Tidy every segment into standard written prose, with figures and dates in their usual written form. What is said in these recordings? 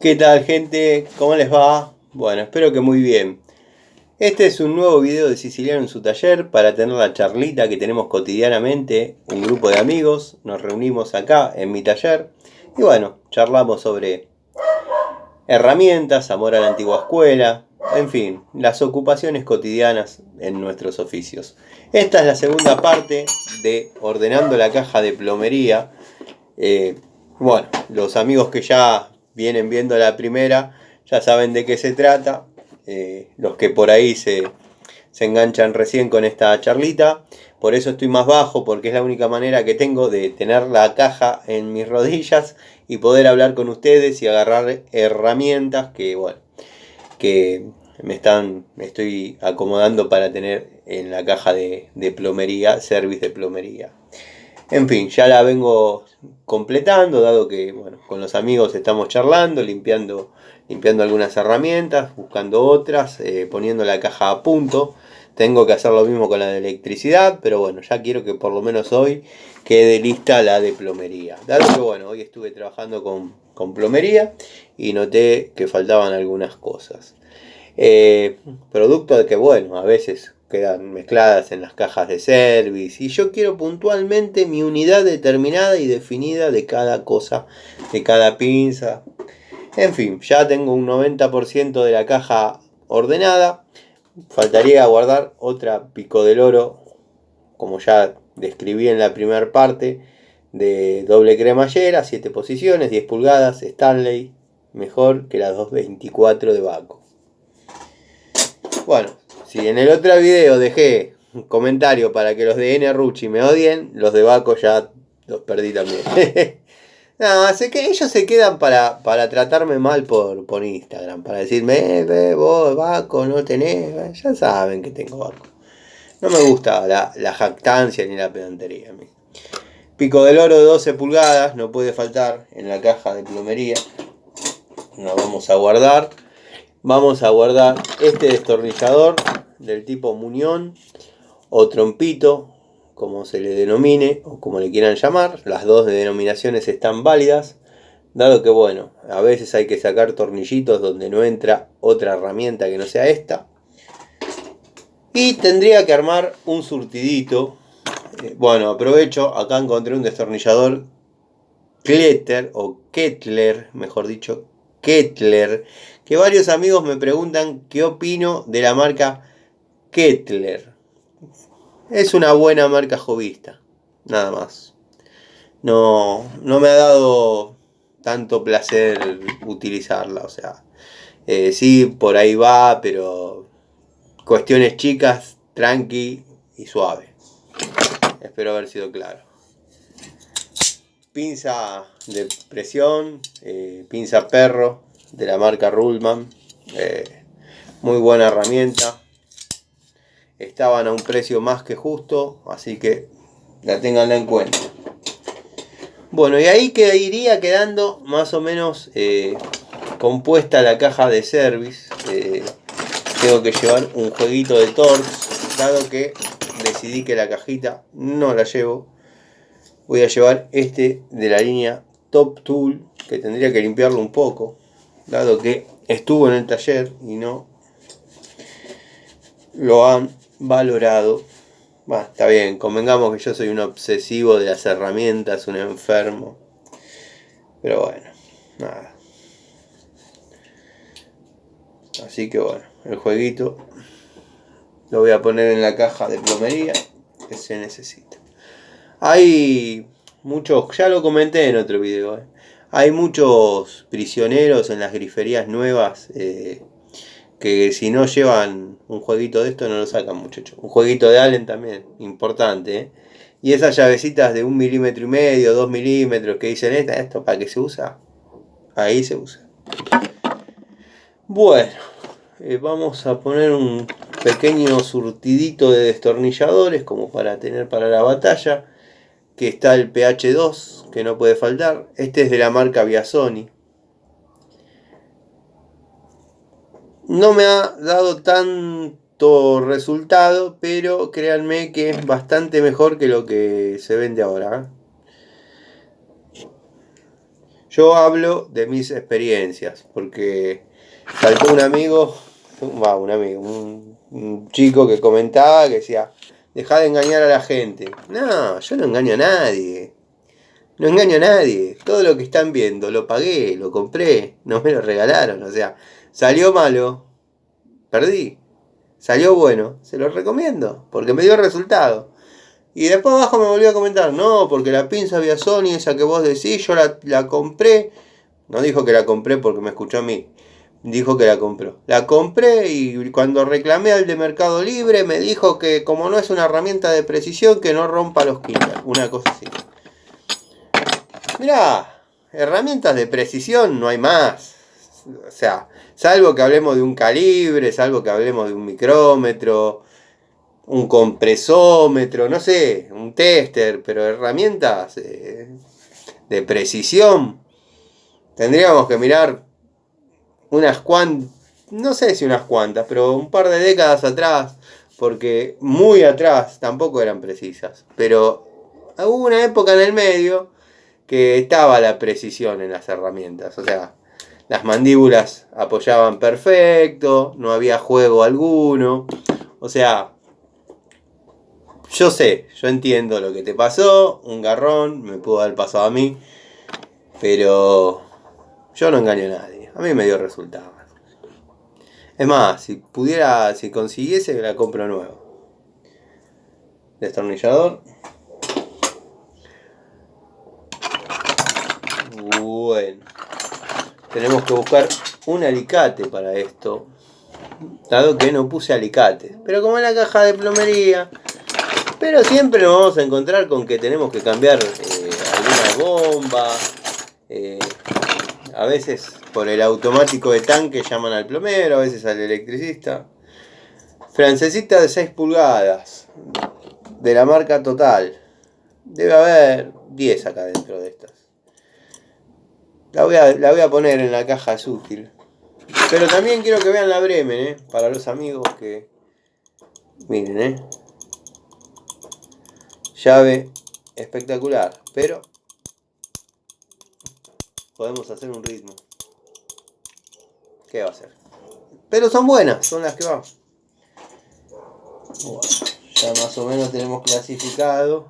¿Qué tal, gente? ¿Cómo les va? Bueno, espero que muy bien. Este es un nuevo video de Siciliano en su taller para tener la charlita que tenemos cotidianamente. Un grupo de amigos nos reunimos acá en mi taller y bueno, charlamos sobre herramientas, amor a la antigua escuela, en fin, las ocupaciones cotidianas en nuestros oficios. Esta es la segunda parte de ordenando la caja de plomería. Bueno, los amigos que ya vienen viendo la primera ya saben de qué se trata. Los que por ahí se enganchan recién con esta charlita. Por eso estoy más bajo, porque es la única manera que tengo de tener la caja en mis rodillas y poder hablar con ustedes y agarrar herramientas que, bueno, que me estoy acomodando para tener en la caja de plomería, service de plomería. En fin, ya la vengo completando, dado que bueno, con los amigos estamos charlando, limpiando algunas herramientas, buscando otras, poniendo la caja a punto. Tengo que hacer lo mismo con la de electricidad, pero bueno, ya quiero que por lo menos hoy quede lista la de plomería. Dado que bueno, hoy estuve trabajando con plomería y noté que faltaban algunas cosas. Producto de que bueno, a veces quedan mezcladas en las cajas de service y yo quiero puntualmente mi unidad determinada y definida de cada cosa, de cada pinza. En fin, ya tengo un 90% de la caja ordenada. Faltaría guardar otra pico del oro, como ya describí en la primera parte, de doble cremallera, 7 posiciones, 10 pulgadas, Stanley, mejor que la 224 de Baco. Bueno, si en el otro video dejé un comentario para que los de N. Rucci me odien, los de Baco ya los perdí también. No, sé que ellos se quedan para tratarme mal por Instagram, para decirme, vos Baco no tenés, ya saben que tengo Baco. No me gusta la jactancia ni la pedantería a mí. Pico del oro de 12 pulgadas, no puede faltar en la caja de plomería. Lo vamos a guardar. Vamos a guardar este destornillador del tipo muñón o trompito, como se le denomine o como le quieran llamar. Las dos denominaciones están válidas, dado que bueno, a veces hay que sacar tornillitos donde no entra otra herramienta que no sea esta. Y tendría que armar un surtidito. Bueno, aprovecho, acá encontré un destornillador Kletter o Kettler, mejor dicho, Kettler, que varios amigos me preguntan qué opino de la marca Kettler. Es una buena marca jovista, nada más. No me ha dado tanto placer utilizarla, o sea, sí, por ahí va, pero cuestiones chicas, tranqui y suave. Espero haber sido claro. Pinza de presión, pinza perro de la marca Ruhlmann, muy buena herramienta. Estaban a un precio más que justo, así que la tenganla en cuenta. Bueno, y ahí iría quedando más o menos compuesta la caja de service. Tengo que llevar un jueguito de Torx, dado que decidí que la cajita no la llevo. Voy a llevar este de la línea Top Tool, que tendría que limpiarlo un poco, dado que estuvo en el taller y no lo han valorado. Bueno, está bien, convengamos que yo soy un obsesivo de las herramientas, un enfermo. Pero bueno, nada. Así que bueno, el jueguito lo voy a poner en la caja de plomería que se necesita. Hay muchos, ya lo comenté en otro video, hay muchos prisioneros en las griferías nuevas que si no llevan un jueguito de esto no lo sacan, muchachos. Un jueguito de Allen también, importante. Y esas llavecitas de 1,5 milímetros, 2 milímetros que dicen esto para qué se usa, ahí se usa. Bueno, vamos a poner un pequeño surtidito de destornilladores como para tener para la batalla. Que está el PH2, que no puede faltar. Este es de la marca Biasoni. No me ha dado tanto resultado, pero créanme que es bastante mejor que lo que se vende ahora. Yo hablo de mis experiencias, porque saltó un amigo, un chico que comentaba, que decía, dejá de engañar a la gente. No, yo no engaño a nadie. No engaño a nadie. Todo lo que están viendo lo pagué, lo compré, no me lo regalaron. O sea, salió malo, perdí. Salió bueno, se lo recomiendo, porque me dio resultado. Y después abajo me volvió a comentar, no, porque la pinza Biasoni, esa que vos decís, yo la compré. No dijo que la compré porque me escuchó a mí. Dijo que la compró. La compré y cuando reclamé al de Mercado Libre me dijo que como no es una herramienta de precisión, que no rompa los kilos. Una cosa así. Mirá, herramientas de precisión no hay más. O sea, salvo que hablemos de un calibre, salvo que hablemos de un micrómetro, un compresómetro, no sé, un tester, pero herramientas de precisión. Tendríamos que mirar unas cuantas, no sé si unas cuantas, pero un par de décadas atrás, porque muy atrás tampoco eran precisas. Pero hubo una época en el medio que estaba la precisión en las herramientas, o sea, las mandíbulas apoyaban perfecto, no había juego alguno, o sea, yo sé, yo entiendo lo que te pasó, un garrón, me pudo haber pasado a mí, pero yo no engaño a nadie, a mí me dio resultado. Es más, si pudiera, si consiguiese, la compro nuevo. Destornillador. Bueno, tenemos que buscar un alicate para esto, dado que no puse alicate. Pero como en la caja de plomería, pero siempre nos vamos a encontrar con que tenemos que cambiar alguna bomba. A veces por el automático de tanque llaman al plomero, a veces al electricista. Francesita de 6 pulgadas, de la marca Total. Debe haber 10 acá dentro de estas. La voy a poner en la caja, es útil. Pero también quiero que vean la Bremen, para los amigos que... Miren, llave espectacular, pero podemos hacer un ritmo. ¿Qué va a hacer? Pero son buenas, son las que van. Bueno, ya más o menos tenemos clasificado.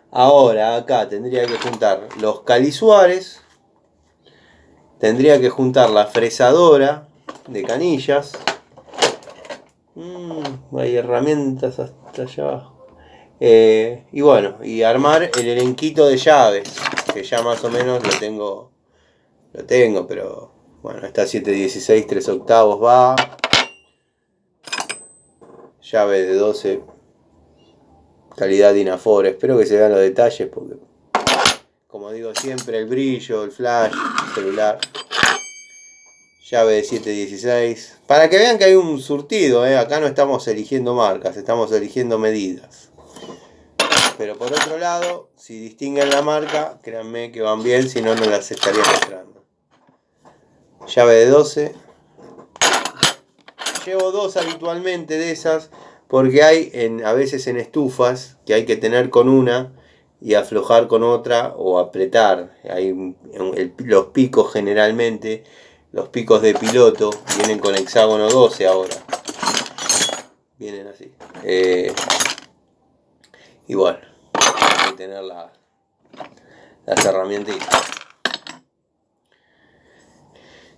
Ahora acá tendría que juntar los calisuares. Tendría que juntar la fresadora de canillas. Hay herramientas hasta allá abajo. Y bueno, y armar el elenquito de llaves. Que ya más o menos lo tengo. Pero bueno, está 7/16, 3/8 va. Llave de 12. Calidad Dinafor. Espero que se vean los detalles porque, como digo siempre, el brillo, el flash, el celular. Llave de 7/16. Para que vean que hay un surtido, acá no estamos eligiendo marcas, estamos eligiendo medidas. Pero por otro lado, si distinguen la marca, créanme que van bien, si no, no las estaría mostrando. Llave de 12. Llevo 2 habitualmente de esas, porque hay a veces en estufas que hay que tener con una y aflojar con otra o apretar. Hay los picos generalmente. Los picos de piloto vienen con hexágono 12 ahora. Vienen así. Y bueno, hay que tener las herramientitas.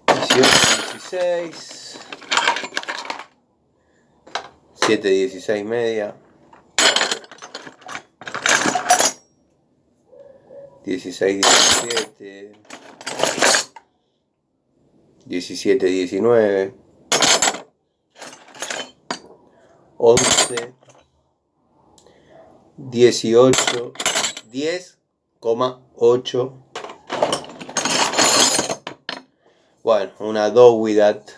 18/16. 7/16 media. 16/17. 17/19. 11. 18. 10,8. Bueno, una Dowidat.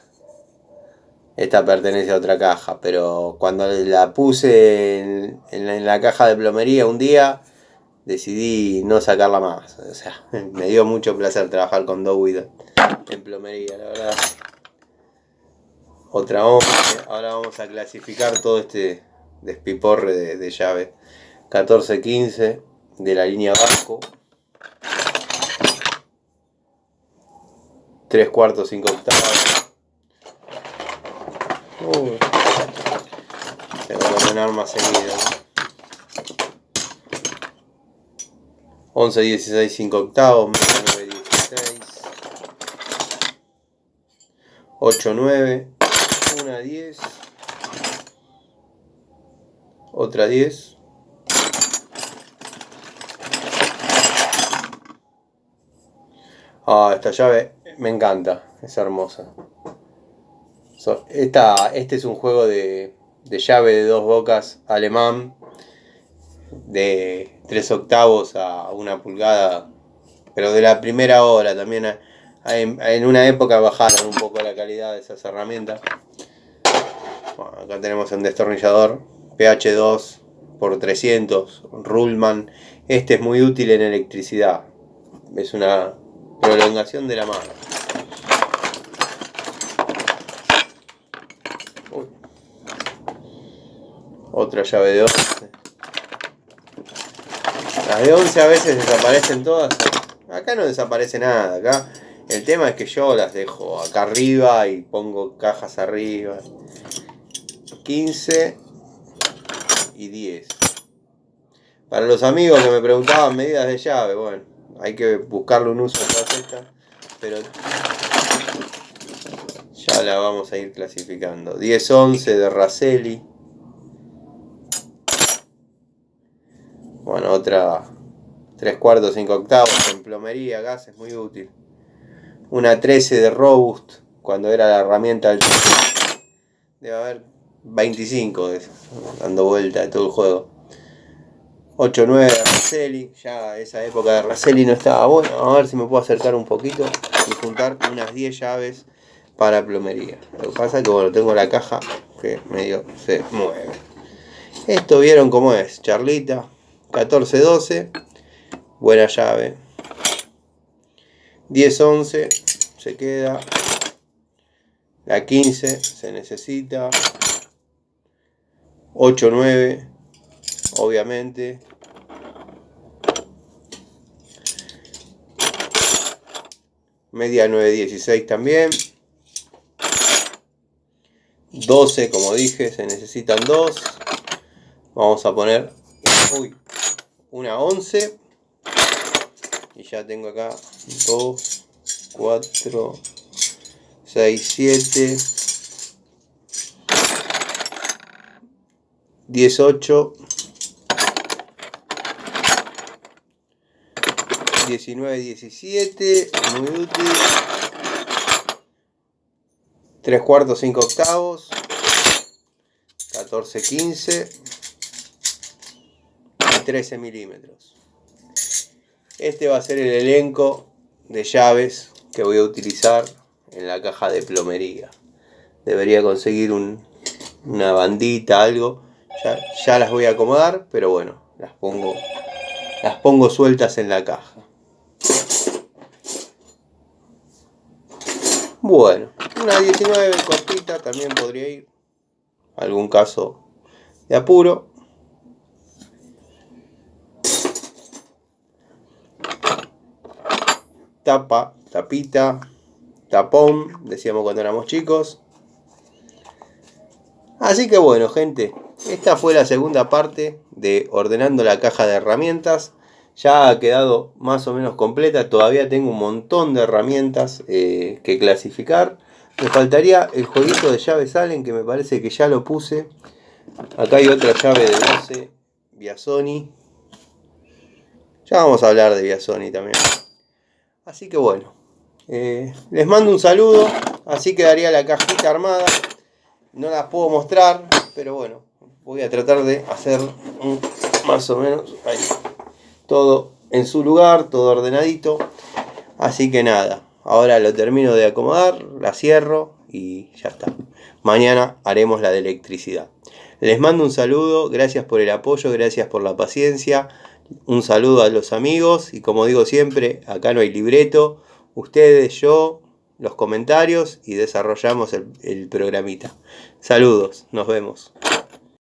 Esta pertenece a otra caja, pero cuando la puse en la caja de plomería un día, decidí no sacarla más. O sea, me dio mucho placer trabajar con Dowidat en plomería, la verdad. Otra 11. Ahora vamos a clasificar todo este despiporre de llaves. 14/15 de la línea Vasco. 3/4, 5/8. Tengo que ordenar más seguido. 11, 16, 5/8, media 9, 16. 8, 9. Una 10. Otra 10. Esta llave me encanta, es hermosa. Este es un juego de llave de 2 bocas alemán, de 3/8 a 1 pulgada, pero de la primera hora. También en una época bajaron un poco la calidad de esas herramientas. Bueno, acá tenemos un destornillador PH2 por 300 Ruhlmann. Este es muy útil en electricidad, es una prolongación de la mano. Otra llave de 11. Las de 11 a veces desaparecen todas. Acá no desaparece nada. Acá el tema es que yo las dejo acá arriba y pongo cajas arriba. 15 y 10. Para los amigos que me preguntaban medidas de llave, bueno, hay que buscarle un uso a todas estas, pero ya la vamos a ir clasificando. 10-11 de Raselli. Bueno, otra 3/4, 5/8 en plomería, gas, es muy útil. Una 13 de Robust, cuando era la herramienta del... Debe haber 25 de esas, dando vuelta de todo el juego. 8-9 de Raselli, ya esa época de Raselli no estaba bueno. A ver si me puedo acercar un poquito y juntar unas 10 llaves para plomería. Lo que pasa es que bueno, tengo la caja que medio se mueve. Esto vieron cómo es, charlita. 14-12, buena llave. 10-11 se queda. La 15 se necesita. 8-9 obviamente. Media 9-16 también. 12, como dije, se necesitan 2. Vamos a poner una 11. Y ya tengo acá 2, 4, 6, 7, 18, 19, 17, muy útil. 3/4, 5/8, 14, 15 y 13 milímetros. Este va a ser el elenco de llaves que voy a utilizar en la caja de plomería. Debería conseguir una bandita, algo. Ya las voy a acomodar, pero bueno, las pongo sueltas en la caja. Bueno, una 19 cortita también podría ir. Algún caso de apuro. Tapita, tapón, decíamos cuando éramos chicos. Así que bueno, gente, esta fue la segunda parte de ordenando la caja de herramientas. Ya ha quedado más o menos completa. Todavía tengo un montón de herramientas que clasificar. Me faltaría el jueguito de llaves Allen, que me parece que ya lo puse. Acá hay otra llave de 12 Biasoni. Ya vamos a hablar de Biasoni también. Así que bueno, les mando un saludo. Así quedaría la cajita armada. No las puedo mostrar, pero bueno, voy a tratar de hacer más o menos ahí, todo en su lugar, todo ordenadito. Así que nada, ahora lo termino de acomodar, la cierro y ya está. Mañana haremos la de electricidad. Les mando un saludo, gracias por el apoyo, gracias por la paciencia. Un saludo a los amigos y como digo siempre, acá no hay libreto. Ustedes, yo, los comentarios y desarrollamos el programita. Saludos, nos vemos.